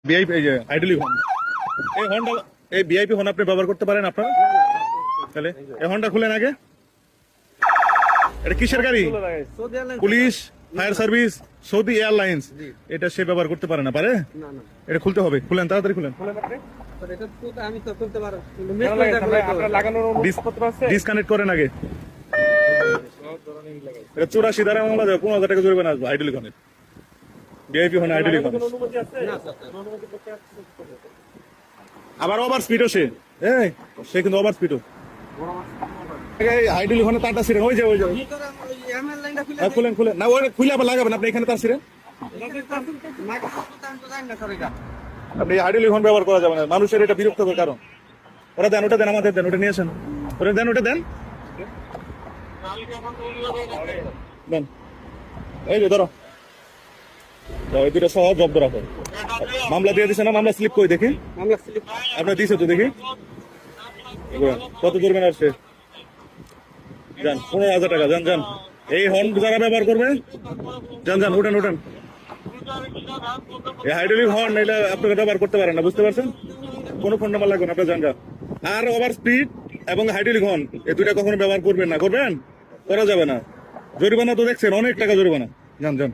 VIP এই যে idly horn, এই হর্নটা, এই ভিআইপি হর্ন আপনি ব্যবহার করতে পারেন আপনারা? তাহলে এই হর্নটা খুলেন আগে। এটা কিসের গাড়ি? Police, fire service, Saudi airlines. এটা সে ব্যবহার করতে পারে না, পারে? এটা খুলতে হবে, খুলেন, তাড়াতাড়ি খুলেন। ডিসকানেক্ট করেন আগে। এটা 84 ধারা মামলা দেবে, 15,000 টাকা জরিমানা আসবে আইডলি হর্নের। ভিআইপি হর্ন আইডলি হর্ন। আবার ওভার স্পিডও সে কিন্তু ওভার স্পিডও। আইডলি হর্নে তারটা ছিলেন, ওই যে খুলেন খুলেন না, ওই খুলে আবার লাগাবেন আপনি এখানে তার ছিলেন। আপনি আইডলি হর্ন ব্যবহার করা যাবে না, মানুষের এটা বিরক্তকর কারণ। ওটা দেন, ওটা দেন, আমাদের দেন, ওটা নিয়ে আসেন, ওটা দেন, ওটা দেন, দেন। এই যে ধরো, ওই দুটো সহ জব্দ রাখো। মামলা দিয়ে দিছে না? মামলা স্লিপ কই দেখি, আপনার দিছে তো দেখি। কত জরিমানা আসছে? যান, 15,000 টাকা। যান যান, এই হর্ন যারা ব্যবহার করবে যান যান, উঠেন উঠেন। এই হাইড্রোলিক হর্ন এটা আপনাকে ব্যবহার করতে পারেন না, বুঝতে পারছেন? কোনো ফোন নাম্বার লাগবে না, আপনার যান যান। আর ওভার স্পিড এবং হাইড্রোলিক হর্ন এই দুইটা কখনো ব্যবহার করবেন না, করবেন? করা যাবে না। জরিমানা তো দেখছেন, অনেক টাকা জরিমানা। যান যান।